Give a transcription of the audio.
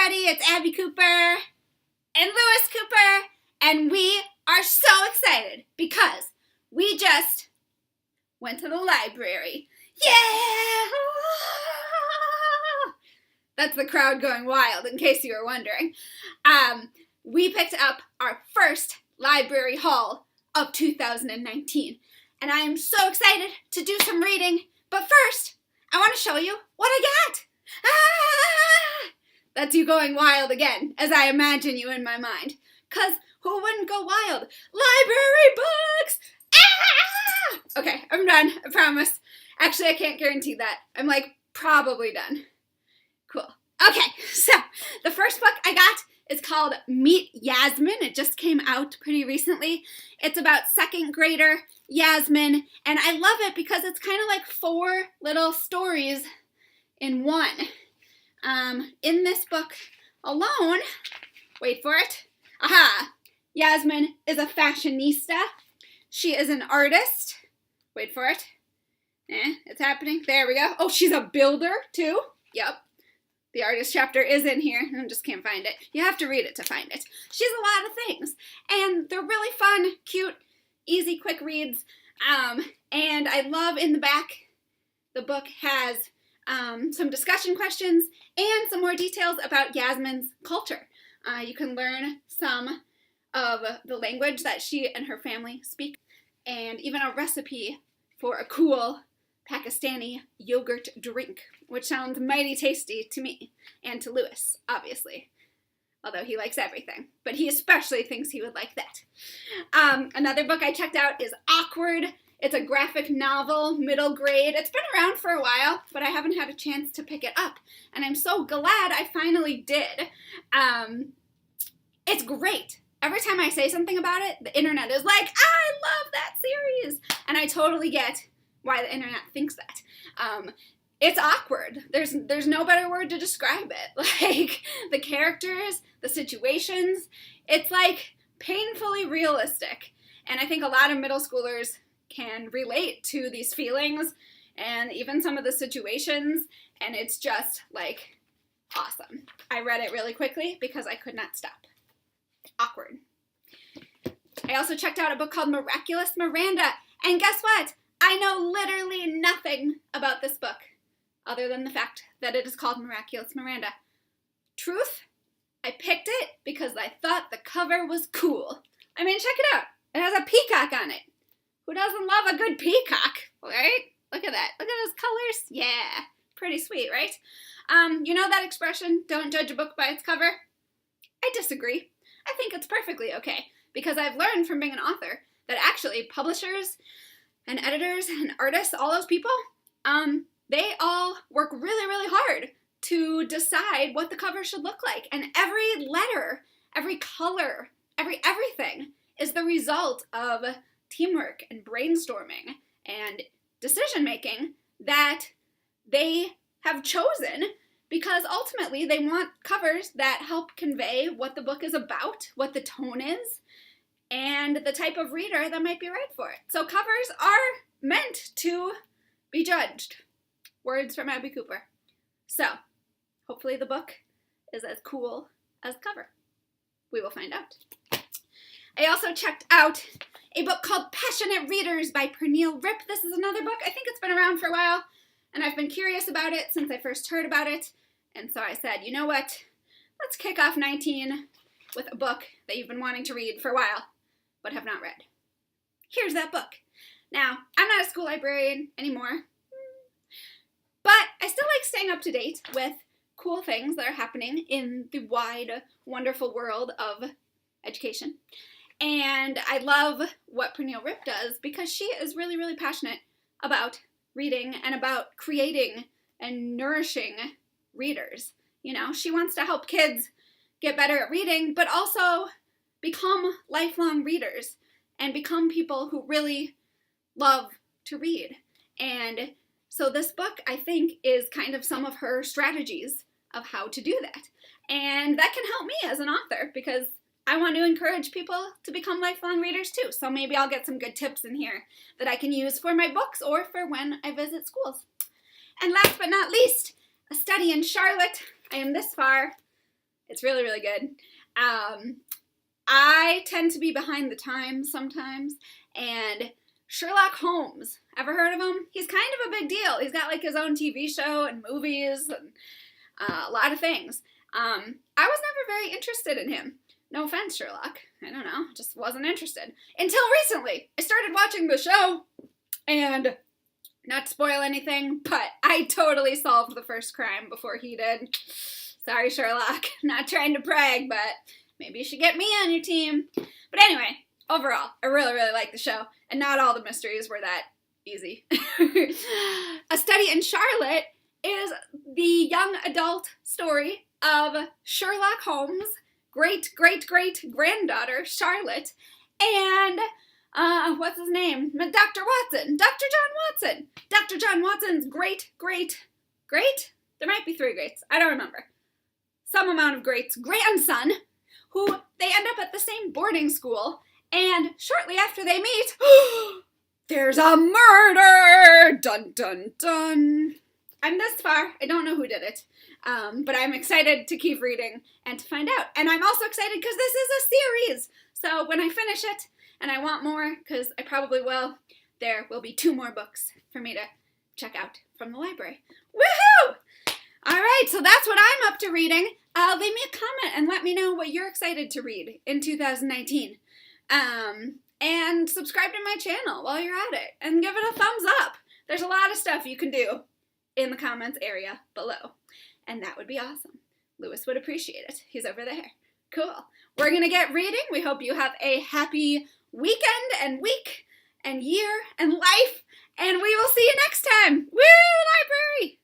everybody, it's Abby Cooper and Lewis Cooper, and we are so excited because we just went to the library. Yeah! That's the crowd going wild, in case you were wondering. We picked up our first library haul of 2019, and I am so excited to do some reading, but first, I want to show you what I got. That's you going wild again, as I imagine you in my mind. 'Cause who wouldn't go wild? Library books! Okay, I'm done, I promise. Actually, I can't guarantee that. I'm probably done. Cool. Okay, so the first book I got is called Meet Yasmin. It just came out pretty recently. It's about second grader Yasmin, and I love it because it's kind of like 4 little stories in one. In this book alone, wait for it, Yasmin is a fashionista. She is an artist. Wait for it. It's happening. There we go. Oh, she's a builder, too. Yep. The artist chapter is in here. I just can't find it. You have to read it to find it. She's a lot of things. And they're really fun, cute, easy, quick reads. And I love in the back, the book has some discussion questions and some more details about Yasmin's culture. You can learn some of the language that she and her family speak, and even a recipe for a cool Pakistani yogurt drink, which sounds mighty tasty to me, and to Lewis, obviously. Although he likes everything, but he especially thinks he would like that. Another book I checked out is Awkward. It's a graphic novel, middle grade. It's been around for a while, but I haven't had a chance to pick it up, and I'm so glad I finally did. It's great. Every time I say something about it, the internet is like, I love that series, and I totally get why the internet thinks that. It's awkward. There's no better word to describe it. Like, the characters, the situations, it's like painfully realistic, and I think a lot of middle schoolers can relate to these feelings and even some of the situations, and it's just like awesome. I read it really quickly because I could not stop. Awkward. I also checked out a book called Miraculous Miranda, and guess what? I know literally nothing about this book other than the fact that it is called Miraculous Miranda. Truth, I picked it because I thought the cover was cool. I mean, check it out. It has a peacock on it. Who doesn't love a good peacock, right? Look at that. Look at those colors. Yeah, pretty sweet, right? You know that expression, don't judge a book by its cover? I disagree. I think it's perfectly okay, because I've learned from being an author that actually publishers and editors and artists, all those people, they all work really, really hard to decide what the cover should look like. And every letter, every color, everything is the result of teamwork and brainstorming and decision-making that they have chosen, because ultimately they want covers that help convey what the book is about, what the tone is, and the type of reader that might be right for it. So covers are meant to be judged. Words from Abby Cooper. So, hopefully the book is as cool as the cover. We will find out. I also checked out a book called Passionate Readers by Pernille Ripp. This is another book. I think it's been around for a while, and I've been curious about it since I first heard about it. And so I said, you know what? Let's kick off 19 with a book that you've been wanting to read for a while, but have not read. Here's that book. Now, I'm not a school librarian anymore, but I still like staying up to date with cool things that are happening in the wide, wonderful world of education. And I love what Pernille Ripp does because she is really, really passionate about reading and about creating and nourishing readers. You know, she wants to help kids get better at reading, but also become lifelong readers and become people who really love to read. And so this book, I think, is kind of some of her strategies of how to do that. And that can help me as an author because I want to encourage people to become lifelong readers too. So maybe I'll get some good tips in here that I can use for my books or for when I visit schools. And last but not least, A Study in Charlotte. I am this far. It's really, really good. I tend to be behind the times sometimes, and Sherlock Holmes, ever heard of him? He's kind of a big deal. He's got like his own TV show and movies and a lot of things. I was never very interested in him. No offense, Sherlock. I don't know, just wasn't interested. Until recently, I started watching the show, and not to spoil anything, but I totally solved the first crime before he did. Sorry, Sherlock. Not trying to brag, but maybe you should get me on your team. But anyway, overall, I really, really like the show, and not all the mysteries were that easy. A Study in Charlotte is the young adult story of Sherlock Holmes' great-great-great-granddaughter, Charlotte, and, what's his name? Dr. Watson. Dr. John Watson. Dr. John Watson's great? There might be 3 greats. I don't remember. Some amount of greats. Grandson, who they end up at the same boarding school, and shortly after they meet, there's a murder! Dun, dun, dun. I'm this far. I don't know who did it, but I'm excited to keep reading and to find out. And I'm also excited because this is a series. So when I finish it, and I want more, because I probably will, there will be 2 more books for me to check out from the library. Woohoo! All right, so that's what I'm up to reading. Leave me a comment and let me know what you're excited to read in 2019. And subscribe to my channel while you're at it, and give it a thumbs up. There's a lot of stuff you can do in the comments area below, and that would be awesome. Lewis would appreciate it. He's over there. Cool. We're going to get reading. We hope you have a happy weekend and week and year and life, and we will see you next time. Woo, library!